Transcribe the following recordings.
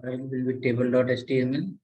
File will be table.html.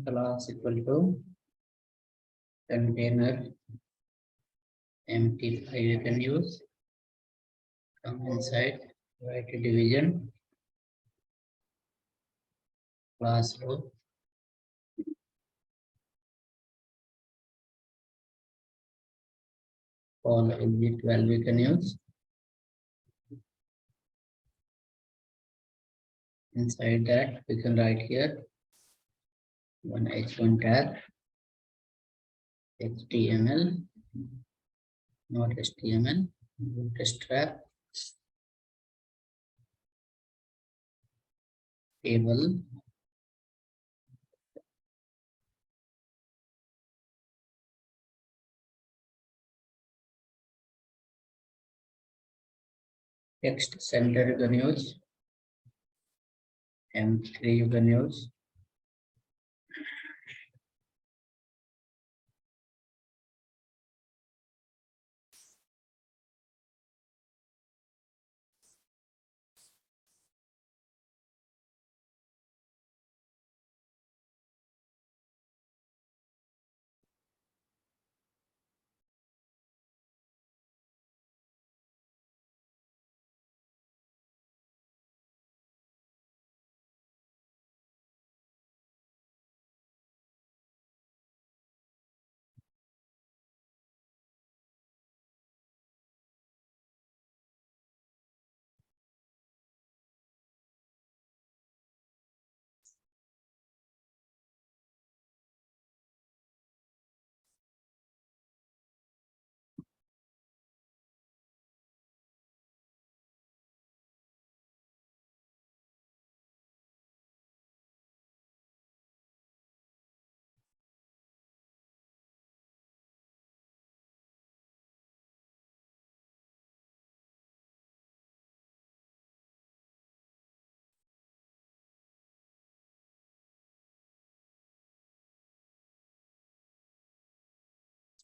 Class equal to container empty file you can use. Come inside, write a division, class row, all LG 12 you can use. Inside that we can write here one h1 tag, HTML, not HTML, Bootstrap, table, text center you can use, M3 you can use.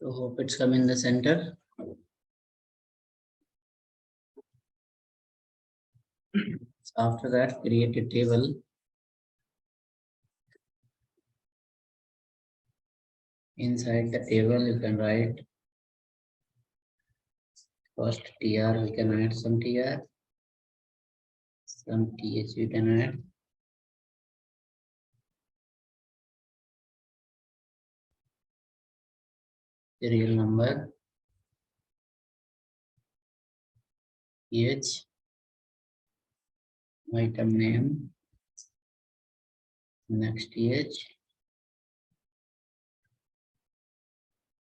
So hope it's come in the center. So after that, create a table. Inside the table, you can write first tr. We can add some tr, some th. We can add. Serial number, th, item name, next th,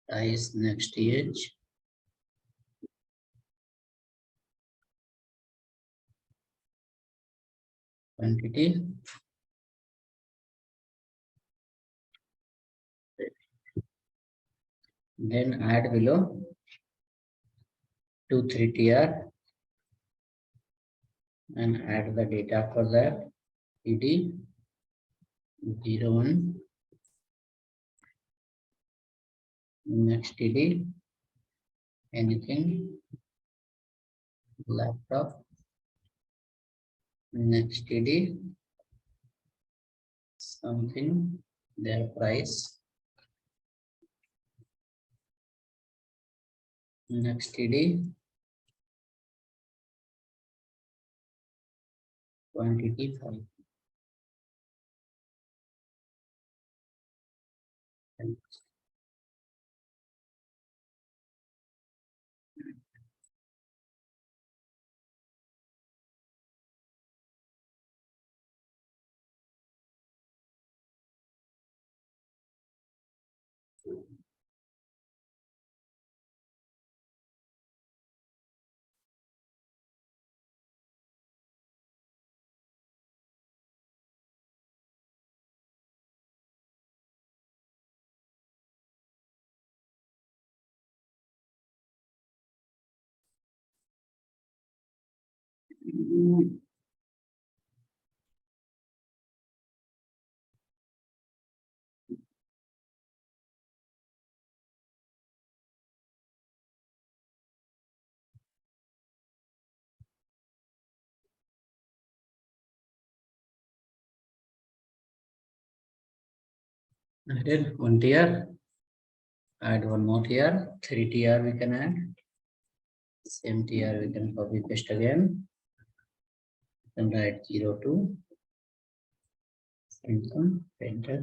size next th, quantity, then add below 2 3 tr and add the data for that ed 01, next ed anything, laptop, next ed something, their price, next ed quantity 5. I did 1 TR. Add one more TR. 3 TR we can add. Same TR we can copy paste again. Then write 02. Enter.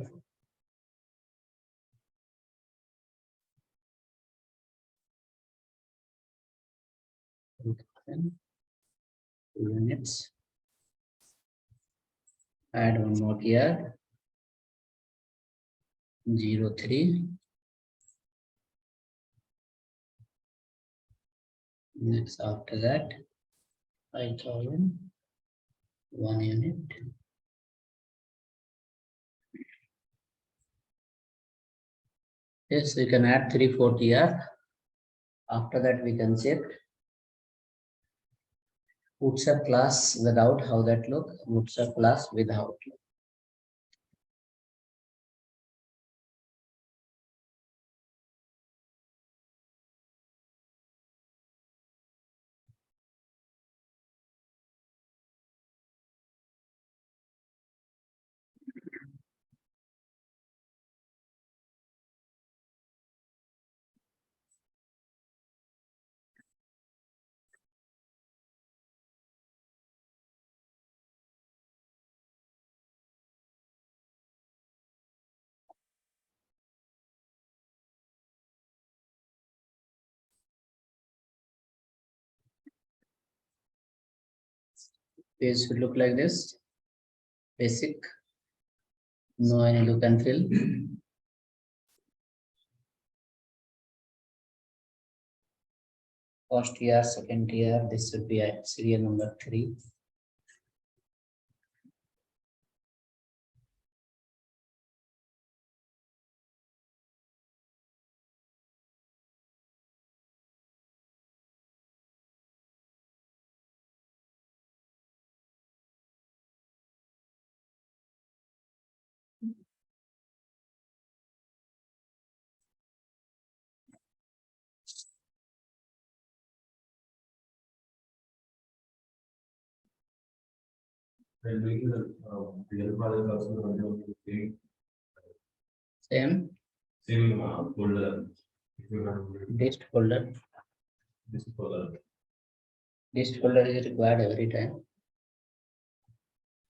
Then 2 units. Add one more TR. 03. Next after that 5,000. 1 unit. Yes, we can add 3, 4 TR. After that, we can check Bootstrap class without, how that look, Bootstrap class without. Page should look like this. Basic. No any look and feel. First tier, second tier. This should be at serial number 3. Same. Same folder. Dist folder. This folder. Dist folder is required every time.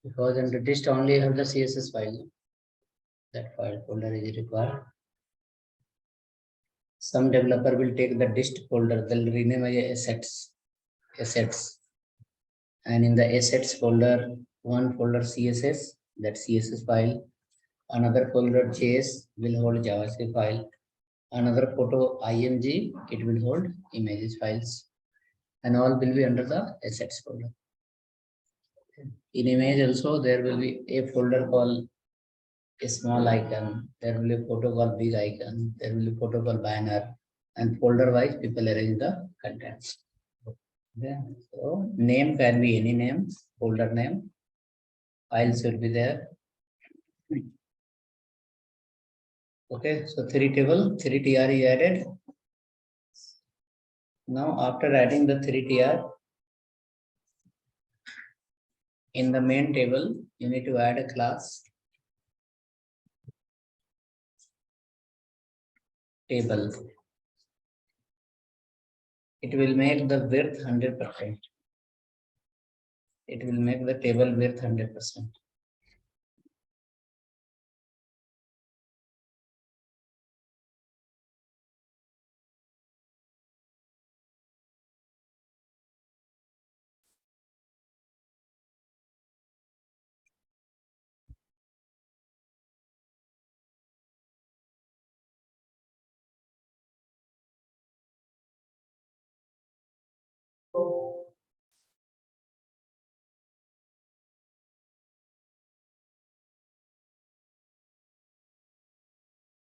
Because in the dist only have the CSS file. That file folder is required. Some developer will take the dist folder, they'll rename as assets. And in the assets folder, one folder CSS, that CSS file, another folder JS will hold JavaScript file, another photo IMG, it will hold images files, and all will be under the assets folder. In image also, there will be a folder called a small icon, there will be a photo called big icon, there will be a photo called banner, and folder wise people arrange the contents. Yeah. So name can be any name, folder name, files will be there. Okay, so 3 table, 3 TR is added. Now after adding the 3 TR, in the main table, you need to add a class table. It will make the width 100%. It will make the table width 100%.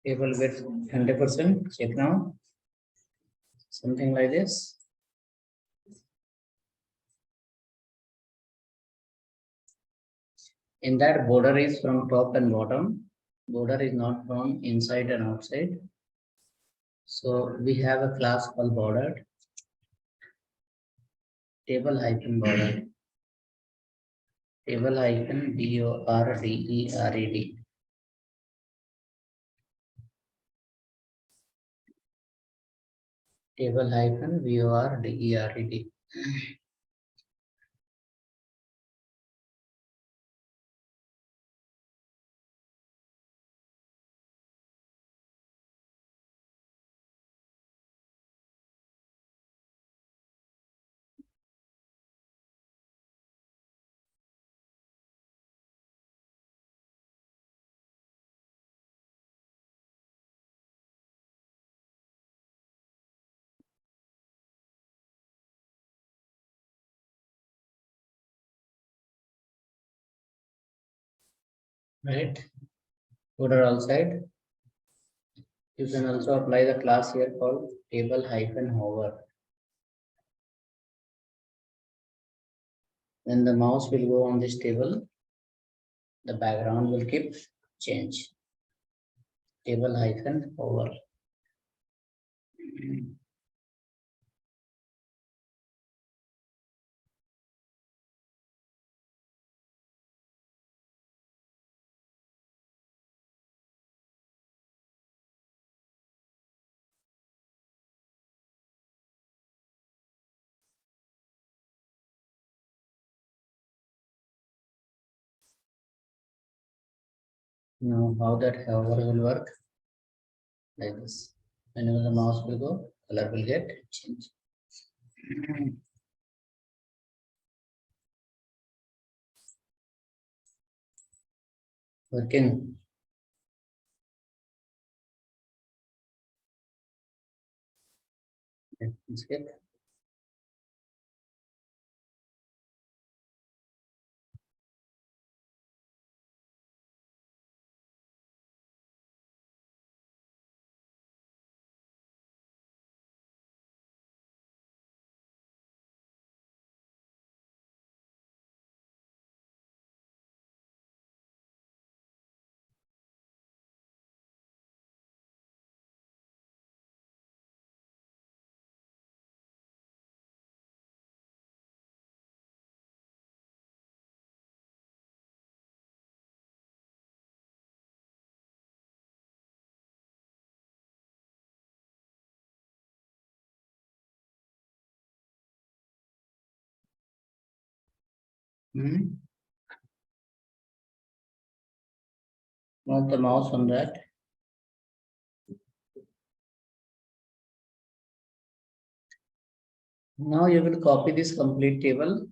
Table width 100%. Check now. Something like this. In that, border is from top and bottom. Border is not from inside and outside. So we have a class called bordered, table hyphen bordered, table hyphen BORDERED. Table hyphen BORDERED. Right? Border outside. You can also apply the class here called table hyphen hover. When the mouse will go on this table, the background will keep change. Table hyphen hover. Now how that hover will work? Like this. Whenever the mouse will go, color will get change. Working. Let's get. Hmm. Move the mouse on that. Now you will copy this complete table.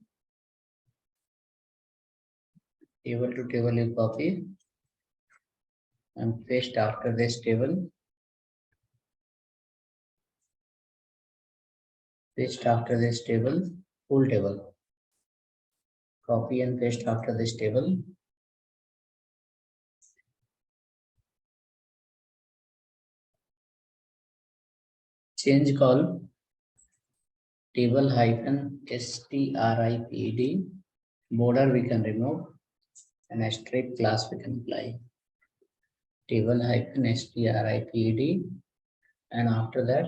Table to table you copy and paste after this table. Paste after this table, full table. Copy and paste after this table. Change call table hyphen striped. Border we can remove and a straight class we can apply. Table hyphen striped and after that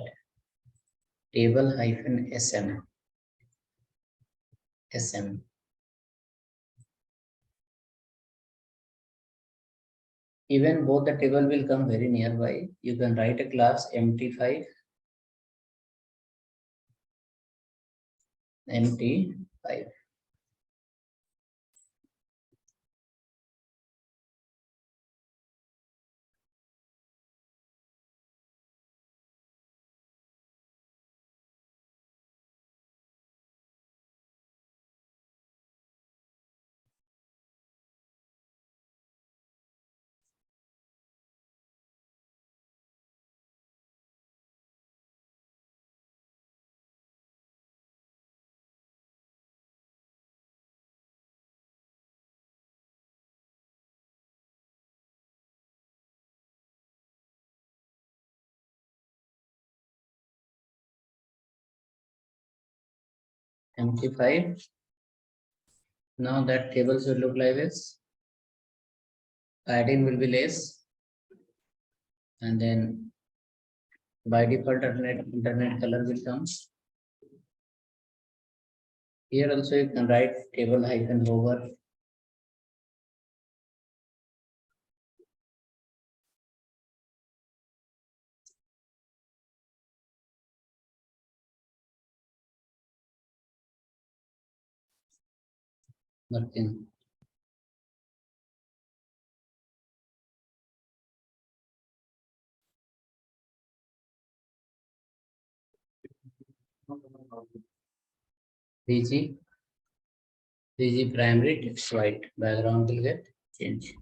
table hyphen sm. Even both the table will come very nearby. You can write a class mt5 mt5. mt5. Now that table should look like this. padding will be less, and then by default internet color will come. Here also you can write table hyphen hover. Nothing. DG primary text white background will get changed.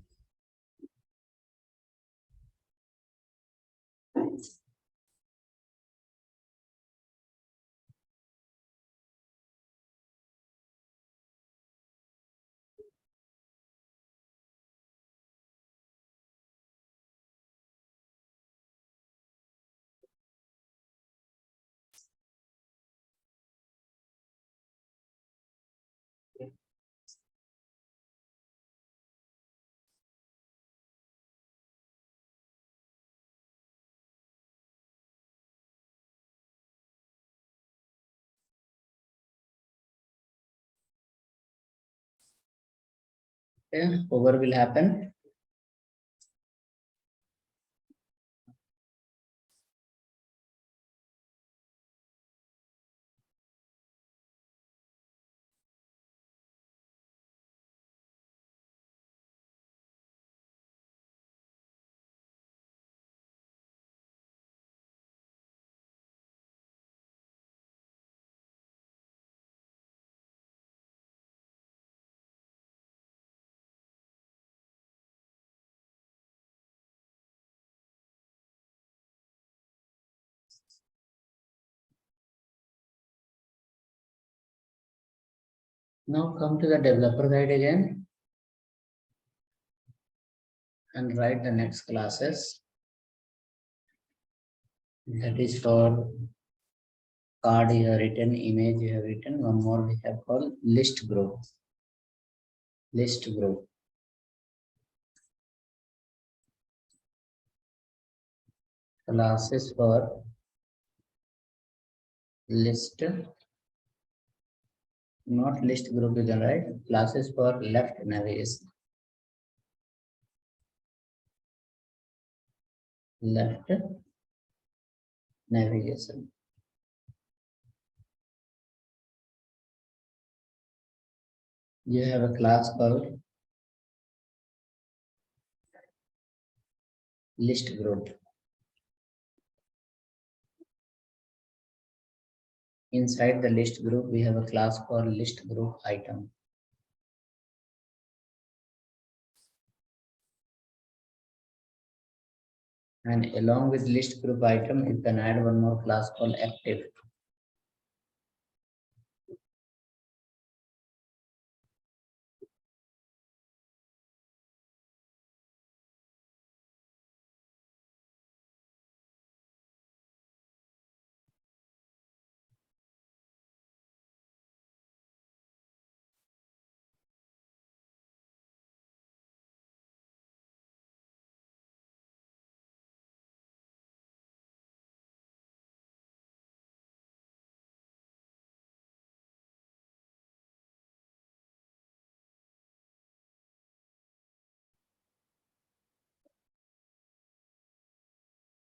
Okay, hover will happen. Now come to the developer guide again and write the next classes. That is for card you have written, image you have written. One more we have called list group. List group. Classes for list, not list group you can write. Classes for left navigation. Left navigation. You have a class called list group. Inside the list group, we have a class called list group item. And along with list group item, you can add one more class called active.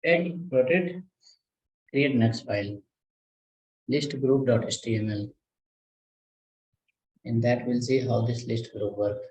And rotate, create next file, list group.html. In that we'll see how this list group works.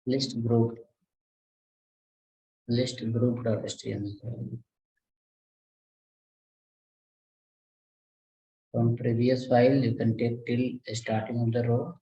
list group.html. From previous file, you can take till starting of the row.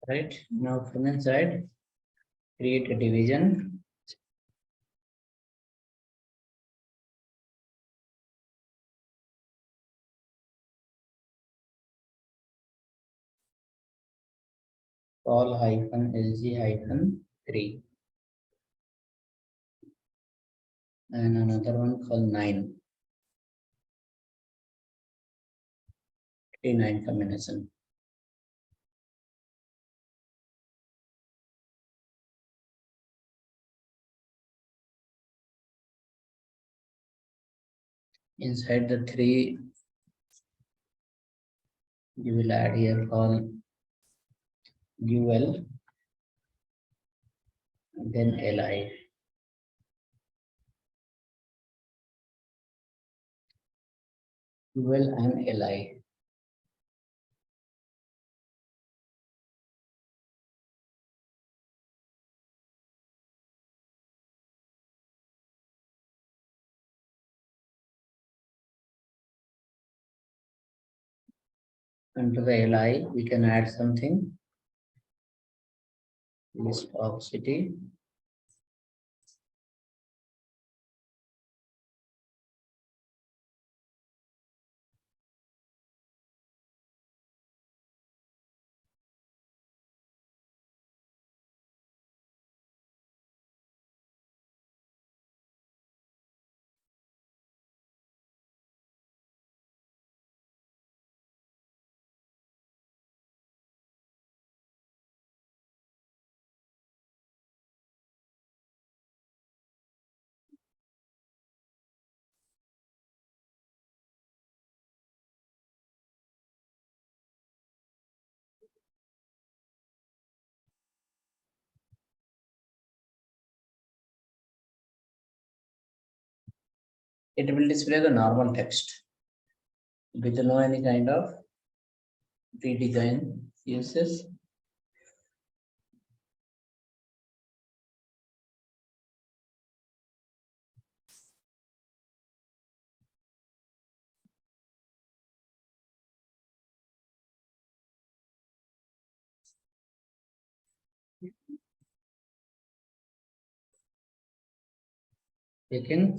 Right now, from inside, create a division. Call -lg-3 and another one called 9 T9 combination. Inside the 3, you will add here call ul, then li. Ul and li. And to the li, we can add something. List of city. It will display the normal text with no any kind of redesign uses. You can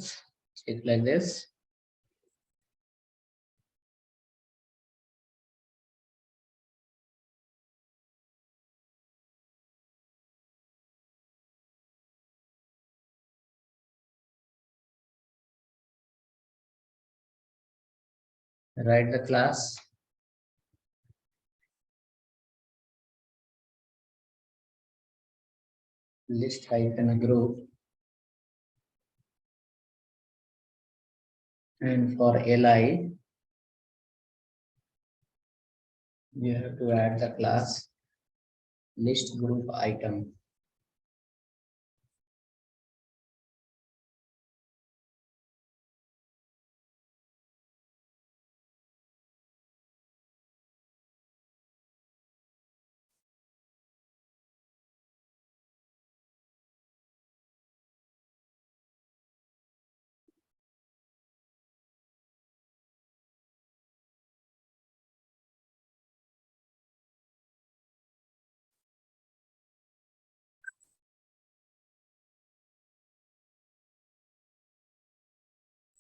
click like this. Write the class. List hyphen group. And for li, you have to add the class list group item.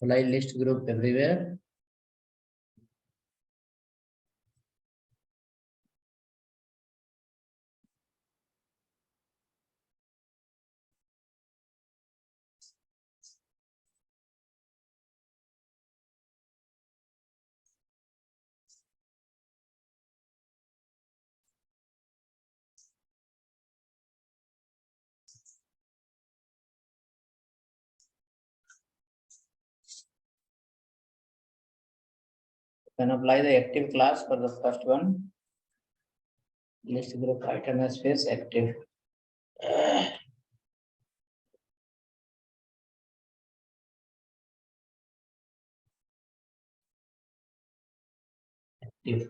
Apply list group everywhere. Then apply the active class for the first one. List group item as space active. Active.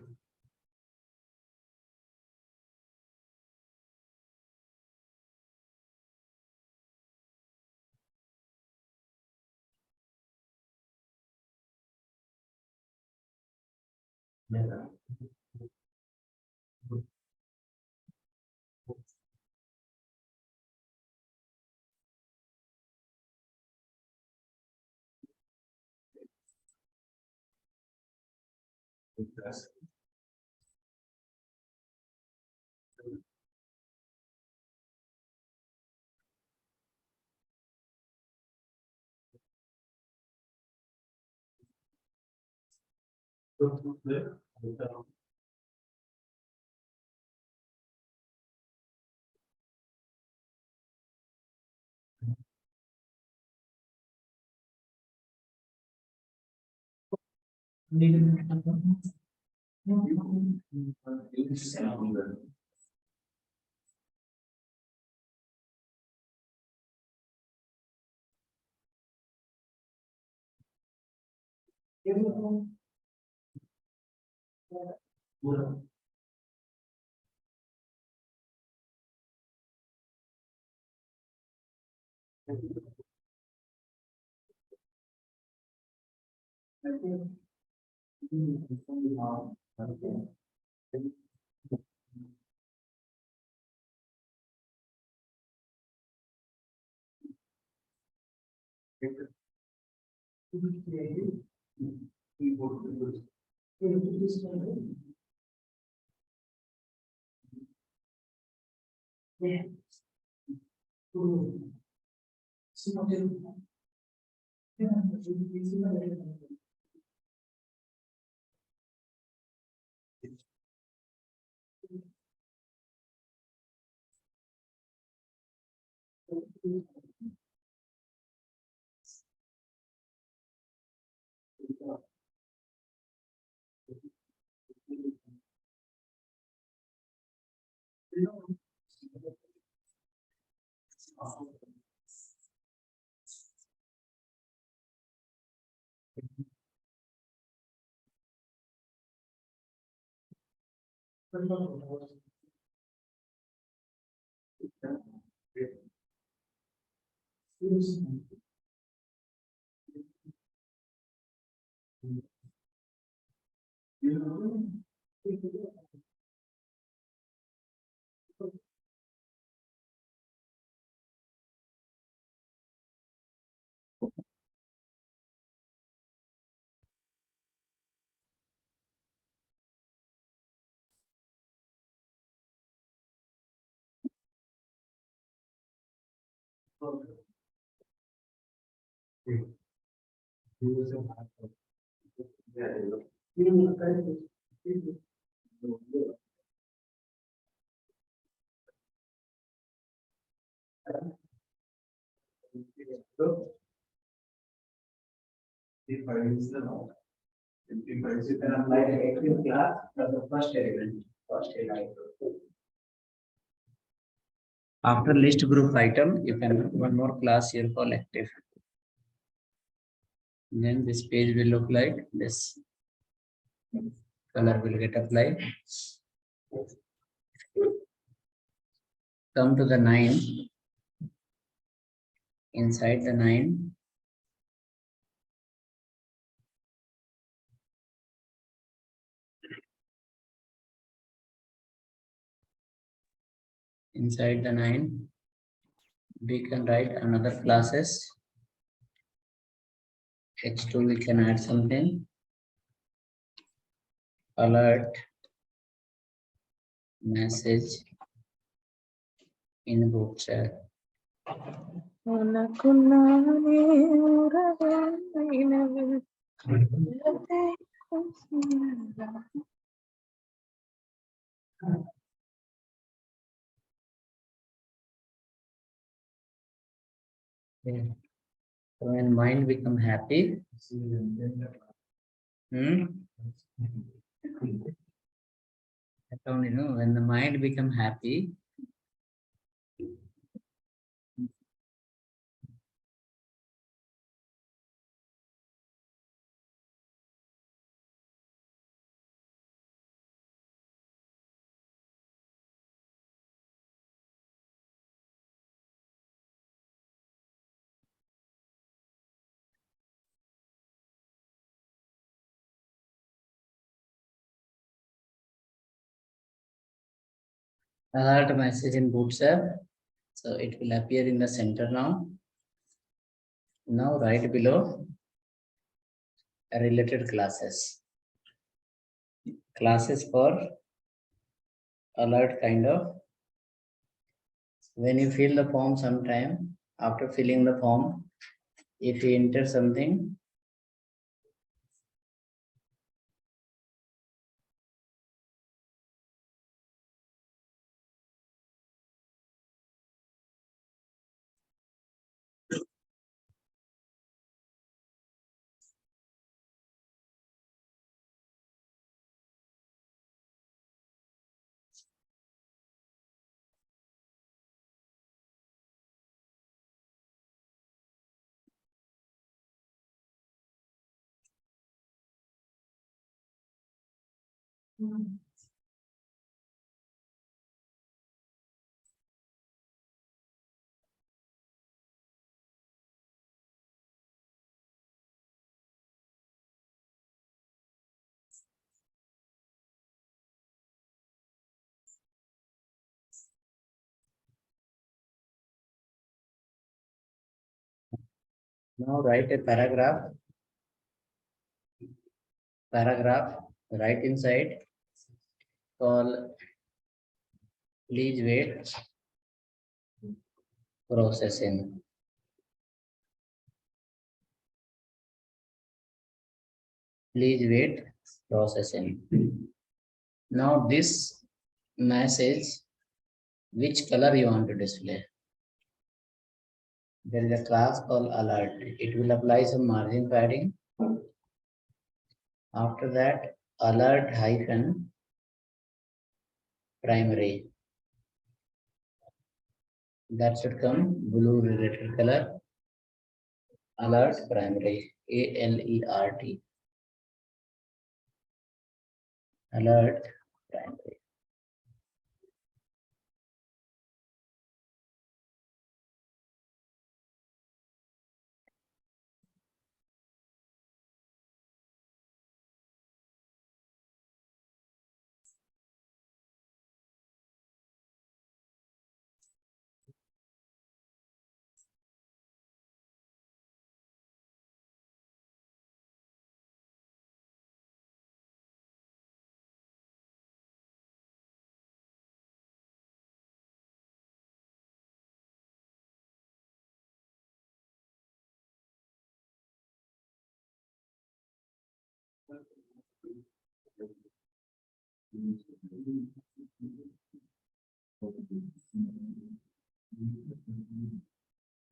You can apply the active class as the first element, first element. After list group item, you can have one more class here called active. Then this page will look like this. Color will get applied. Come to the 9. Inside the 9, inside the 9, we can write another classes. H2 we can add something. Alert, message in Bootstrap. Okay. So when mind become happy, I found, when the mind become happy, alert message in Bootstrap. So it will appear in the center now. Now right below related classes. Classes for alert kind of. When you fill the form sometime, after filling the form, if you enter something, now write a paragraph right inside, call please wait processing. Please wait processing. Now this message, which color you want to display? There is a class called alert. It will apply some margin padding. After that, alert hyphen primary. That should come blue related color. Alert primary. ALERT. Alert primary.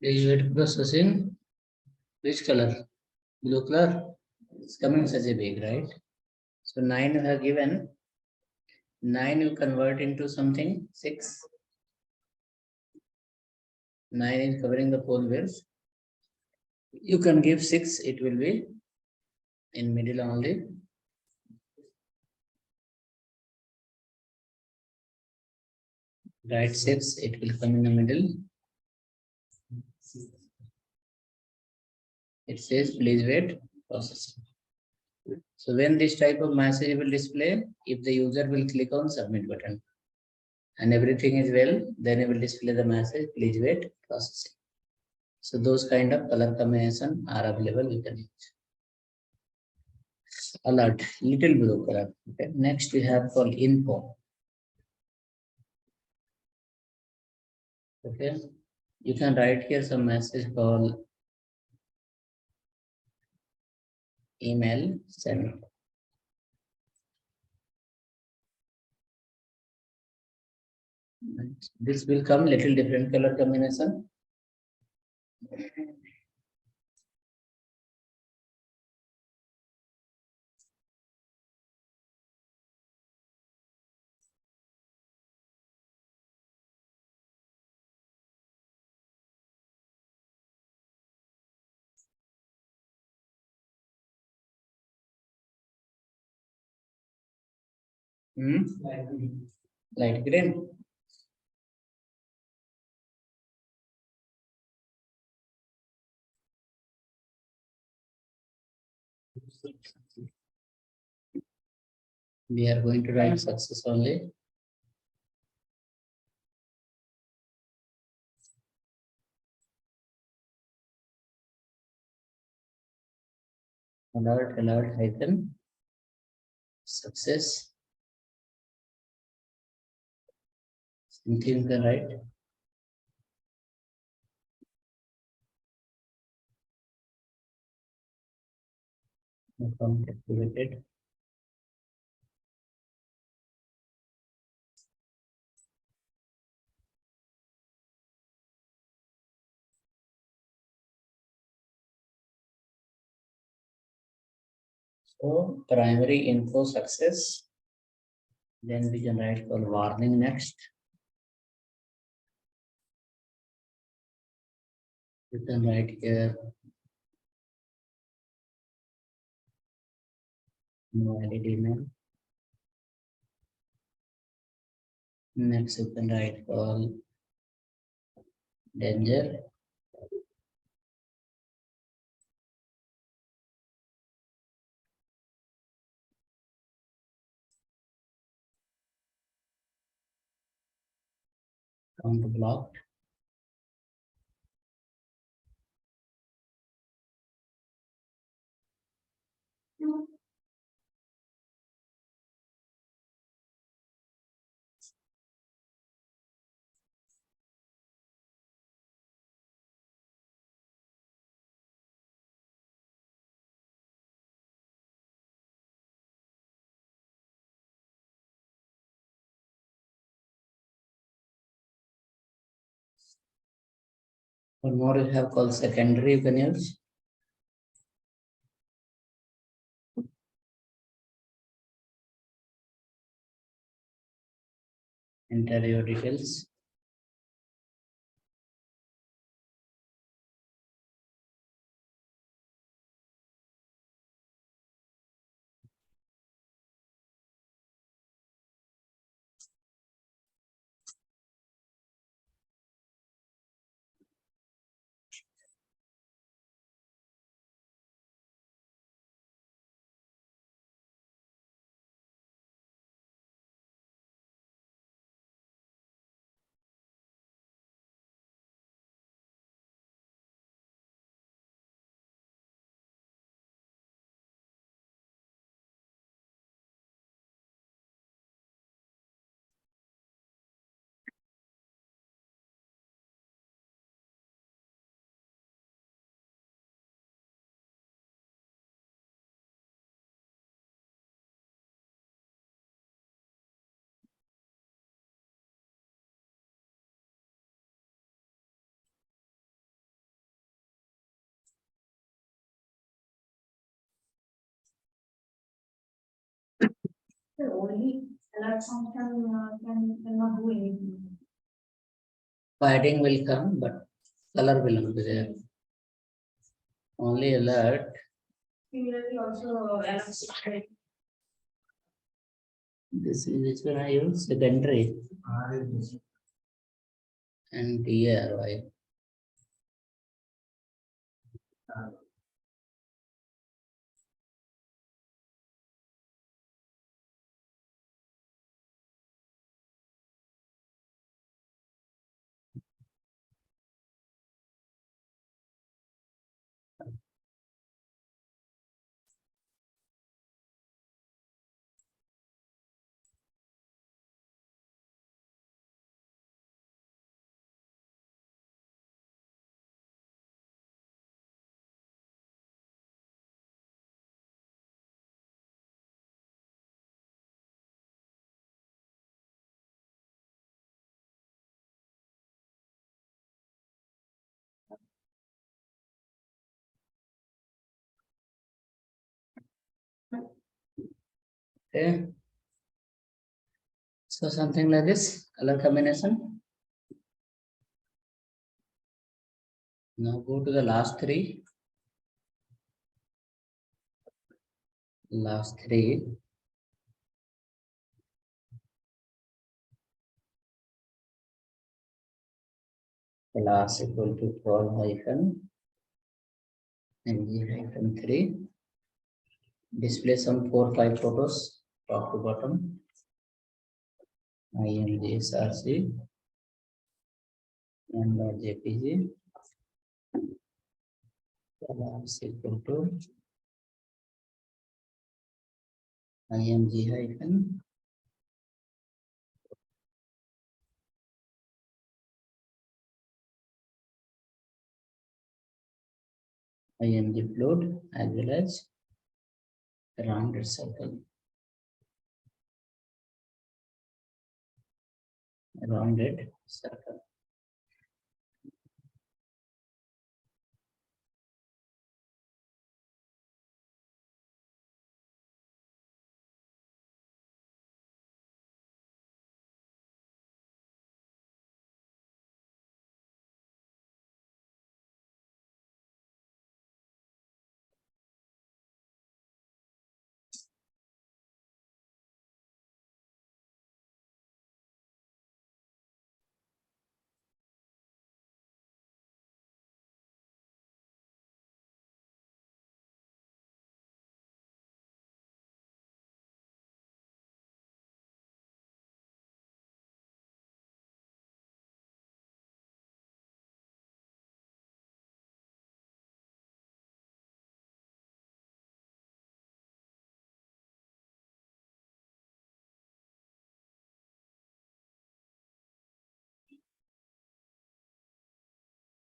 Please wait processing. Which color? Blue color. It's coming such a big, right? So 9 you have given. 9 you convert into something. 6. 9 is covering the whole width. You can give 6. It will be in middle only. Write 6. It will come in the middle. It says please wait processing. So when this type of message will display, if the user will click on submit button and everything is well, then it will display the message, please wait processing. So those kind of color combination are available. You can use. Alert, little blue color. Okay. Next we have called info. Okay. You can write here some message called email send. This will come little different color combination. Light green. We are going to write success only. Alert hyphen success. Simply you can write account activated. So primary info success. Then we can write for warning next. You can write here no valid email. Next you can write for danger. Account blocked. One more you have called secondary you can use. Enter your details. Only alert function cannot do anything. Padding will come, but color will not be there. Only alert. Similarly, also alert. This is which one I use secondary and here why. Okay. So something like this color combination. Now go to the last three. Last three. class equal to call hyphen mg hyphen 3. Display some 4-5 photos top to bottom. img src and jpg class equal to img hyphen img float as well as rounded circle. Rounded circle.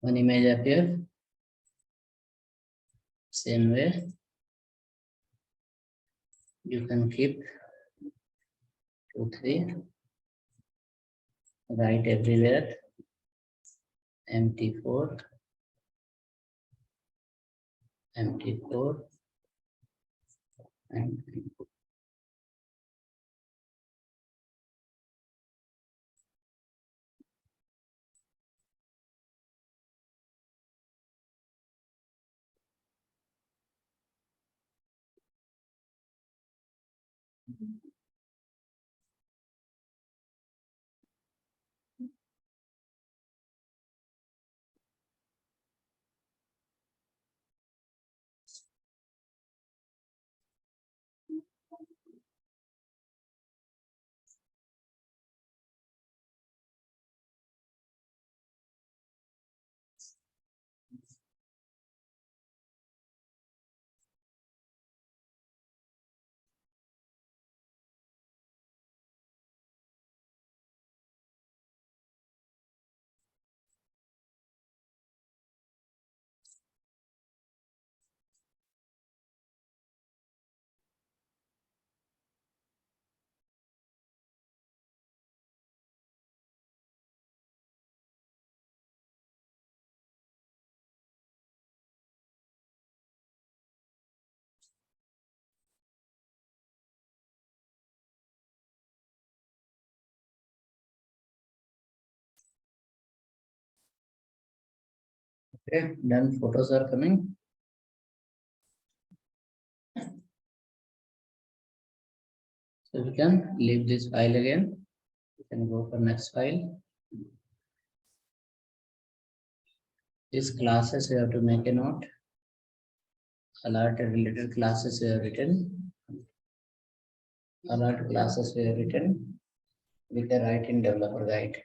One image appear. Same way, you can keep 2, 3, write everywhere, empty 4, empty 4, and okay, done. Photos are coming. So we can leave this file again. We can go for next file. These classes we have to make a note. Alert related classes we have written. Alert classes we have written. We can write in developer guide.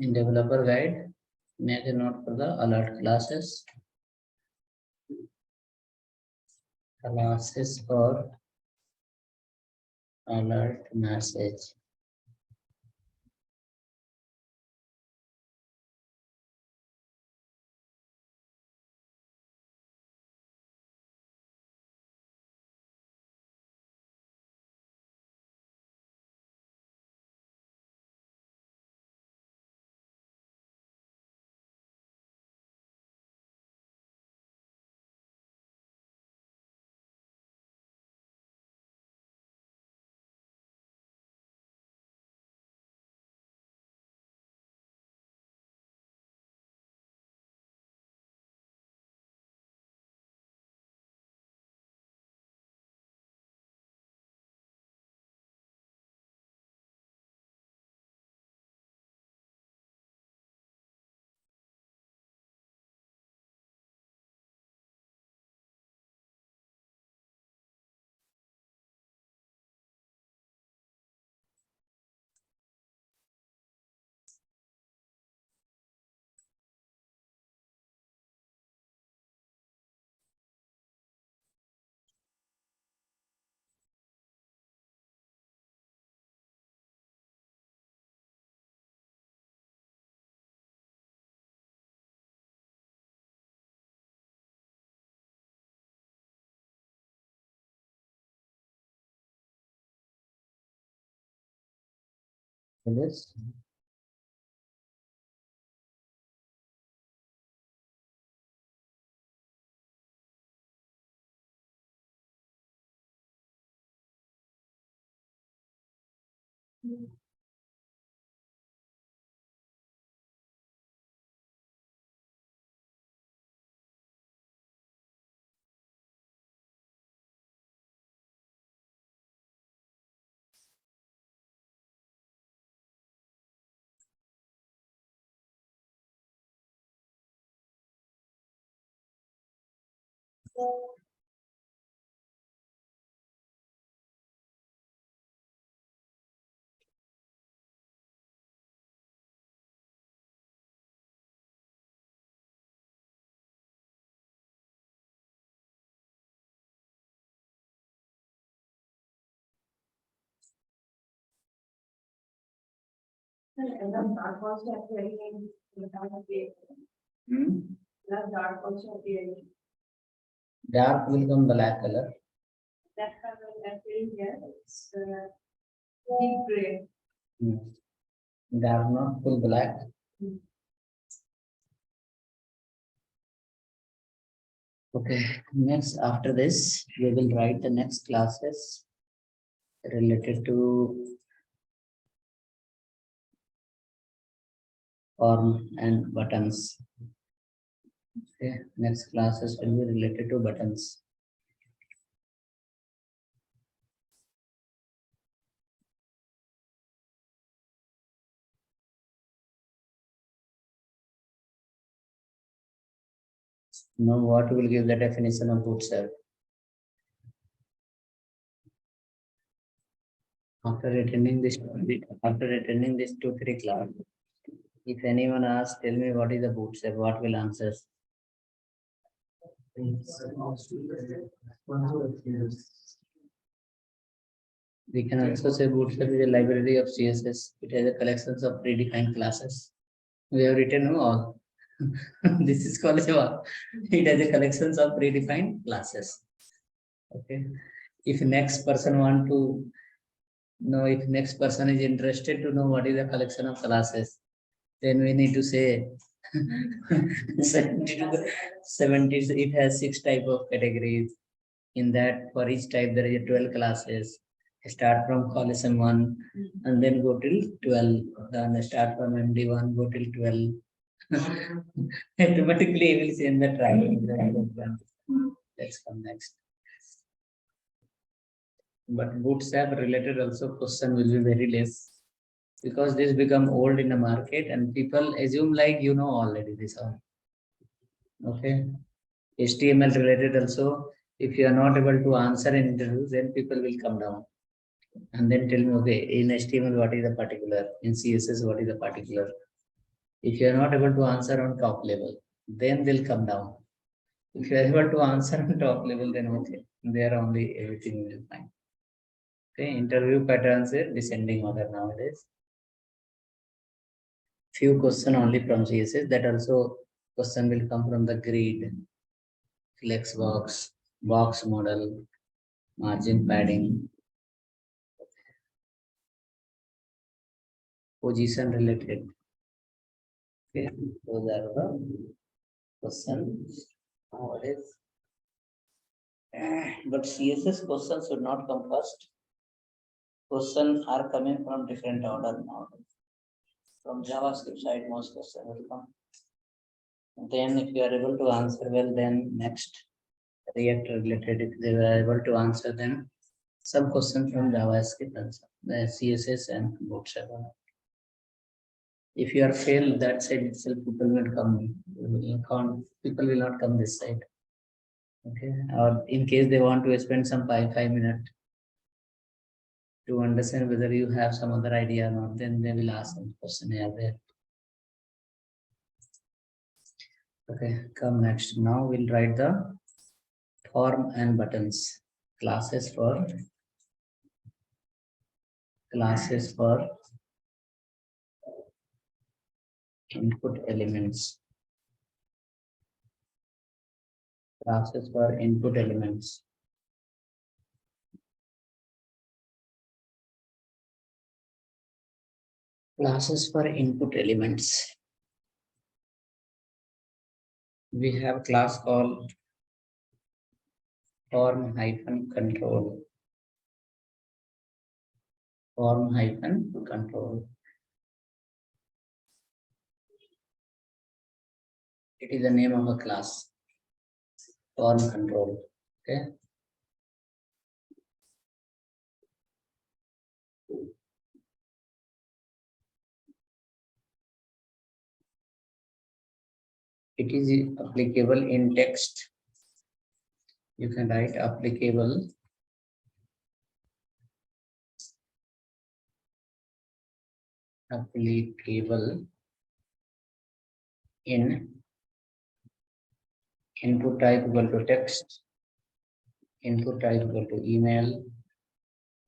In developer guide, make a note for the alert classes. Classes or alert message. this. And the dark also appearing in the dark appearing. Hmm? The dark also appearing. Dark will come black color. That color appearing here, it's deep gray. Hmm. Dark, not full black. Okay, next after this, we will write the next classes related to form and buttons. Okay, next classes will be related to buttons. Now, what will give the definition of Bootstrap? After attending this 2-3 class, if anyone asks, tell me what is the Bootstrap, what will answer? We can also say Bootstrap is a library of CSS. It has a collections of predefined classes. We have written all. This is called a, it has a collections of predefined classes. Okay. If next person want to know, if next person is interested to know what is the collection of classes, then we need to say 70 to the 70, it has 6 type of categories. In that, for each type, there is 12 classes. Start from collection 1 and then go till 12. Then start from MD1, go till 12. Automatically, we will see in the triangle. Let's come next. But Bootstrap related also question will be very less because this become old in the market and people assume like you know already this all. Okay. HTML related also, if you are not able to answer in interviews, then people will come down and then tell me, okay, in HTML, what is the particular? In CSS, what is the particular? If you are not able to answer on top level, then they'll come down. If you are able to answer on top level, then okay, there only everything will be fine. Okay, interview patterns are descending order nowadays. Few question only from CSS, that also question will come from the grid, flex box model, margin padding, position related. Okay, those are the questions nowadays. But CSS questions should not come first. Questions are coming from different order now. From JavaScript side, most questions will come. Then, if you are able to answer well, then next React related, if they were able to answer, then some questions from JavaScript also, the CSS and Bootstrap. If you are failed that side itself, people will come. People will not come this side. Okay, or in case they want to spend some 5 minutes to understand whether you have some other idea or not, then they will ask some question here there. Okay, come next. Now we'll write the form and buttons classes for input elements. Classes for input elements. Classes for input elements. We have class called form-control. Form-control. It is the name of a class. Form control. Okay. It is applicable in text. You can write applicable in input type equal to text, input type equal to email,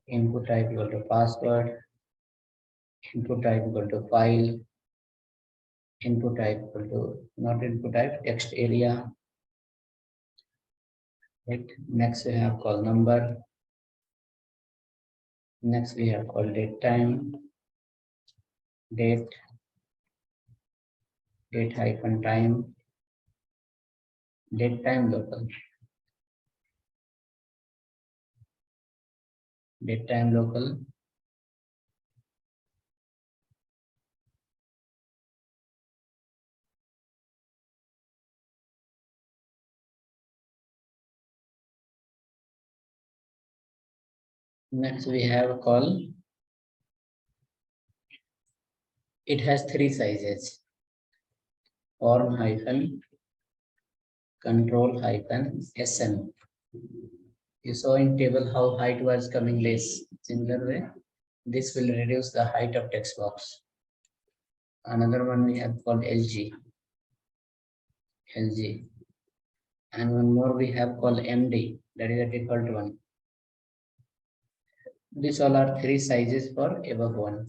input type equal to password, input type equal to file, input type equal to not input type, text area. Right. Next we have call number. Next we have called date time, date hyphen time, date time local, date time local. Next we have call. It has three sizes. Form hyphen control hyphen SN. You saw in table how height was coming less. Similar way, this will reduce the height of text box. Another one we have called LG. And one more we have called MD. That is a default one. These all are three sizes for above one.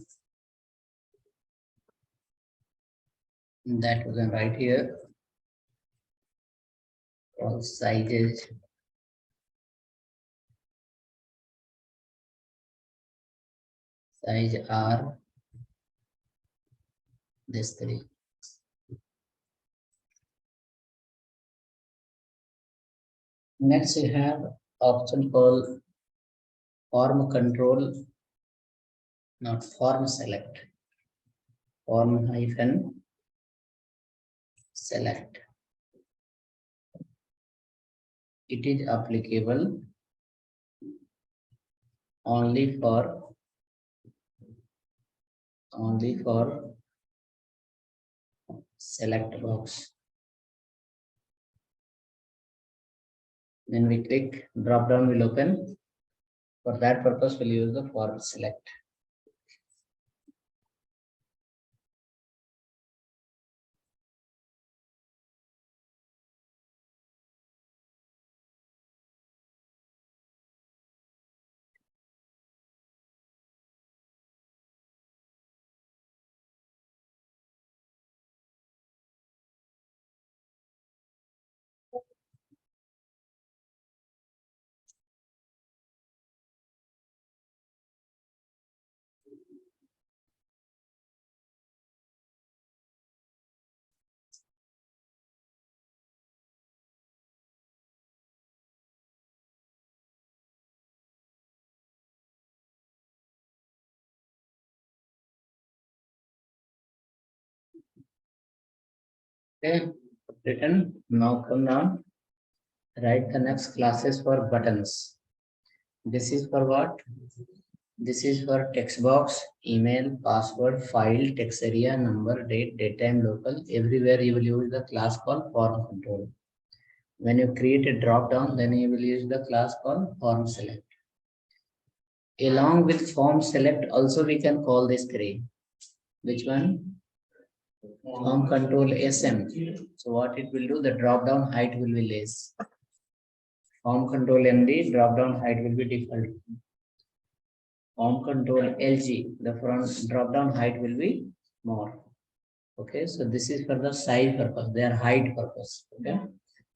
That we can write here. All sizes. Size are this three. Next we have option called form control, not form select. Form hyphen select. It is applicable only for select box. Then we click, drop down will open. For that purpose, we'll use the form select. Okay, written. Now come down. Write the next classes for buttons. This is for what? This is for text box, email, password, file, text area, number, date, time, local. Everywhere you will use the class called form control. When you create a drop down, then you will use the class called form select. Along with form select, also we can call this three. Which one? Form control SM. So what it will do, the drop down height will be less. Form control MD, drop down height will be default. Form control LG, the front drop down height will be more. Okay, so this is for the size purpose, their height purpose. Okay,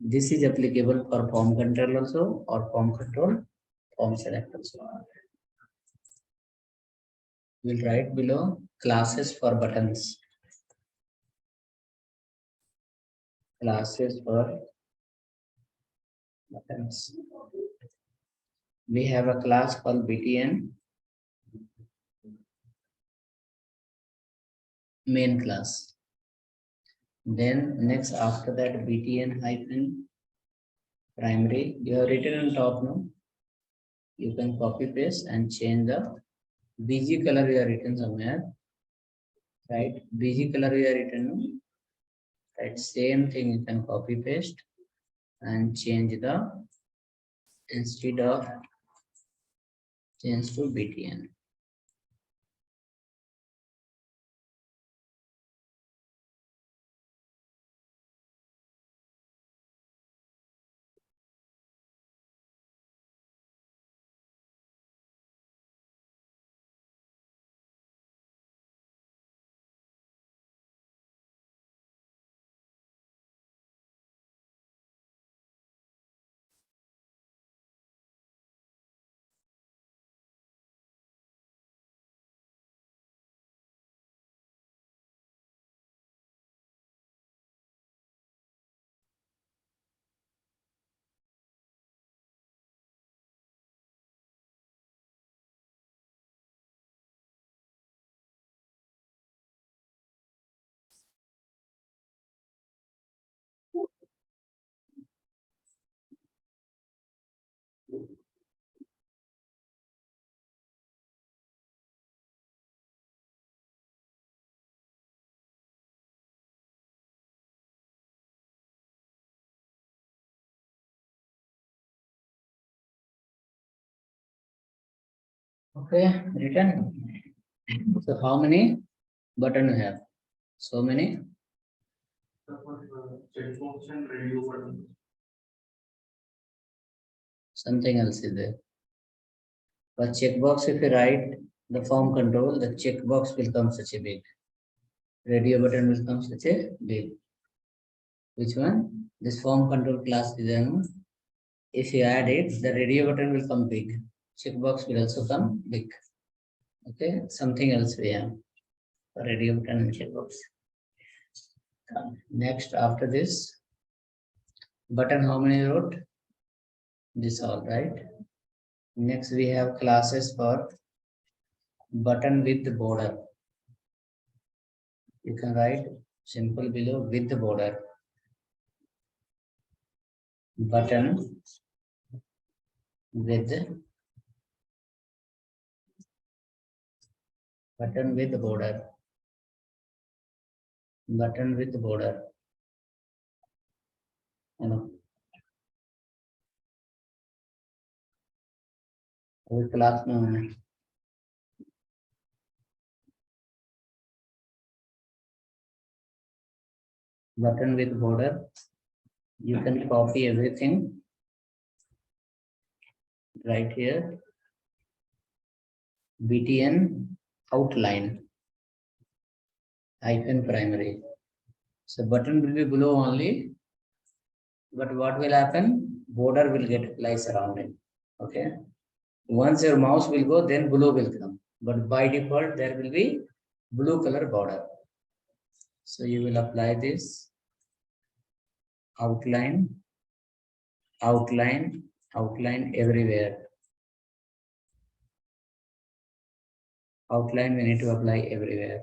this is applicable for form control also, or form control, form select also. we'll write below classes for buttons. Classes for buttons. We have a class called btn main class. Then next after that btn hyphen primary. You have written on top now. You can copy paste and change the bg color you have written somewhere. Right? Bg color you have written. Right? Same thing you can copy paste and change the instead of change to btn. Okay, written. So how many button you have? So many. Checkbox and radio button. Something else is there. But checkbox, if you write the form control, the checkbox will come such a big. Radio button will come such a big. Which one? This form control class is there. If you add it, the radio button will come big. Checkbox will also come big. Okay, something else we have. Radio button and checkbox. Next, after this, button how many you wrote? This all right. Next, we have classes for button with the border. You can write simple below with the border. Button with button with border. Button with border. You know. अभी class में होना है. Button with border. You can copy everything right here. BTN outline hyphen primary. So button will be below only, but what will happen? Border will get lies around it. Okay. Once your mouse will go, then below will come. But by default, there will be blue color border. So you will apply this outline, outline, outline everywhere. Outline we need to apply everywhere.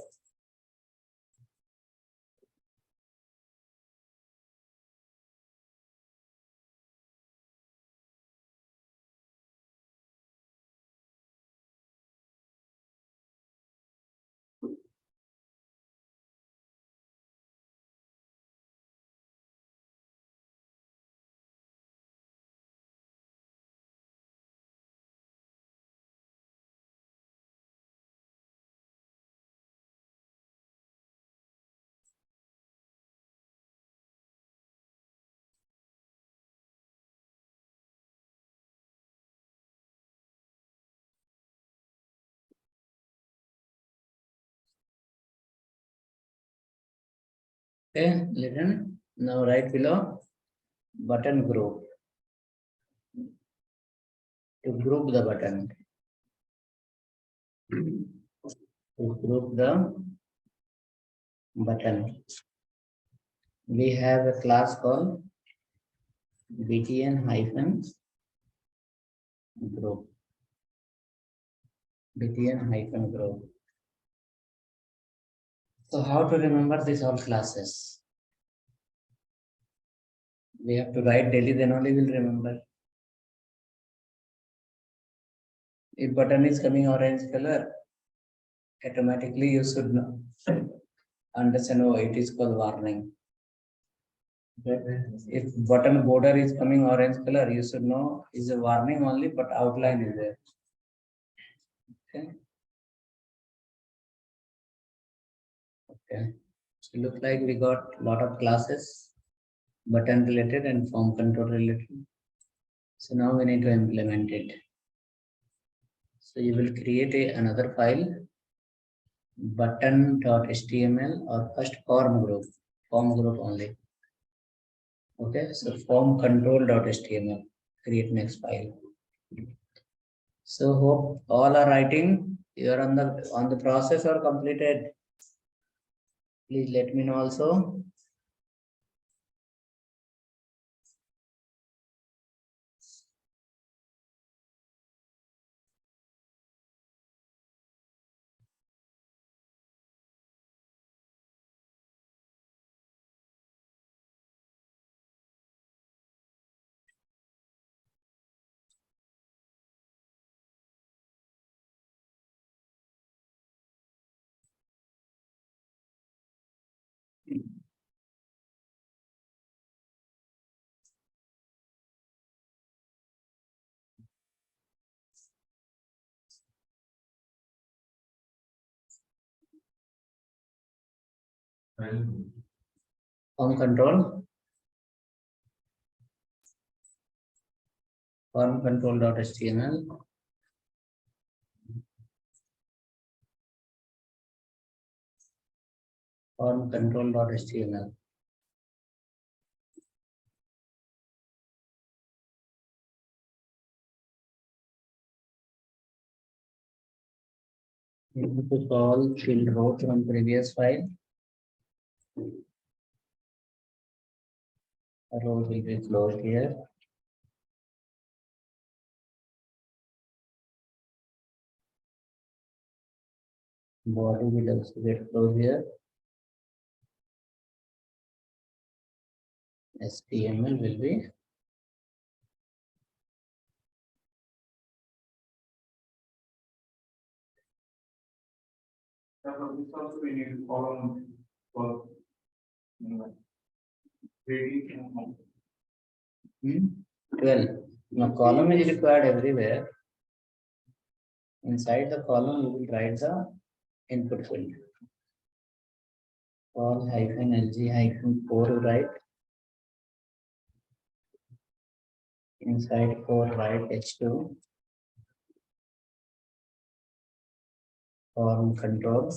Okay, listen. Now right below button group. To group the button. to group the button. We have a class called btn hyphen group. btn hyphen group. So how to remember these all classes? We have to write daily, then only we'll remember. If button is coming orange color, automatically you should know, understand, oh, it is called warning. If button border is coming orange color, you should know is a warning only, but outline is there. Okay. Okay. So look like we got a lot of classes, button related and form control related. So now we need to implement it. So you will create another file, button.html, or first form group only. Okay, so form control.html, create next file. So hope all are writing. You are on the process or completed. Please let me know also. Form control. Form control.html. Form control.html. You need to call field row from previous file. Row will be closed here. Body will also get closed here. HTML will be This also we need to column for reading and 12. Now column is required everywhere. Inside the column, you will write the input field. All hyphen lg hyphen 4 you write. Inside 4 write h2. Form control.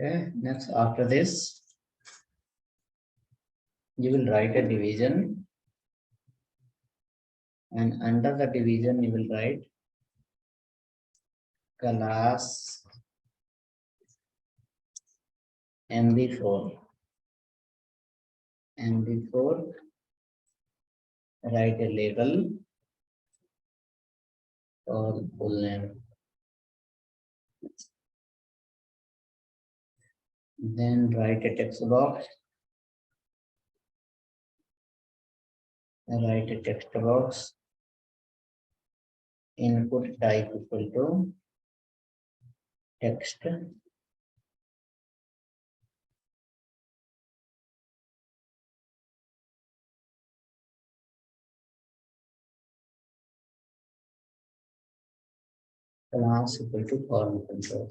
Okay, next after this, you will write a division, and under the division you will write class mb4. mb4, write a label or full name. Then write a text box. Write a text box. Input type equal to text. Class equal to form control.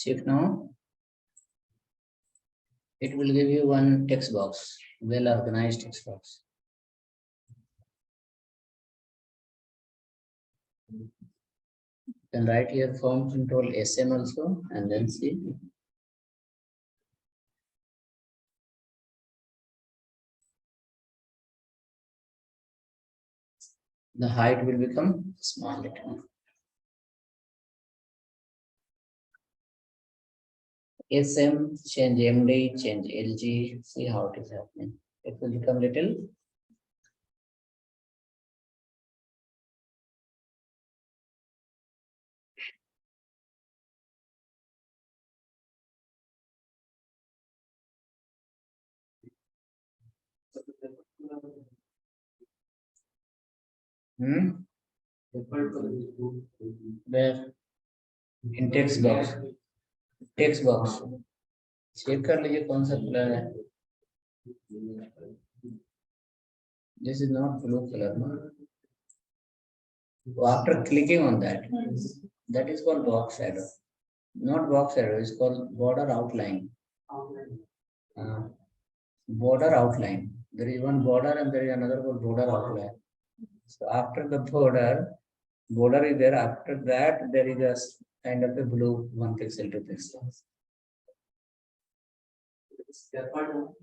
Check now. It will give you one text box, well organized text box. Then write here form control SM also and then see. The height will become small little. SM, change MD, change LG, see how it is happening. It will become little. Where? In text box. Text box. Check कर लीजिए कौन सा colour है. This is not blue color, no? So after clicking on that, that is called box shadow. Not box shadow, it's called border outline. Border outline. There is one border and there is another called border outline. So after the border is there. After that, there is a kind of a blue 1 pixel, 2 pixels. Default.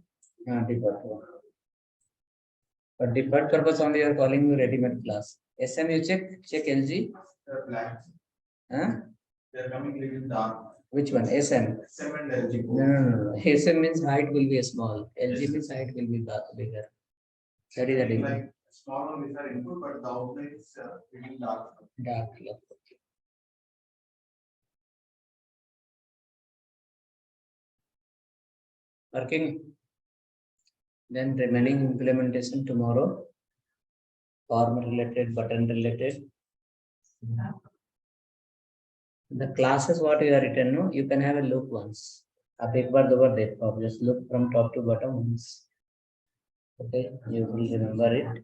For default purpose only, you are calling me ready-made class. SM you check LG. They're black. Huh? They're coming little dark. Which one? SM. SM and LG. No. SM means height will be small. LG means height will be bigger. That is the difference. Like small one is our input, but the outline is little dark. Dark color. Working. Then remaining implementation tomorrow. Form related, button related. The classes what you are written, no, you can have a look once. आप एक बार दो बार देखो, आप just look from top to bottom once. Okay, you will remember it.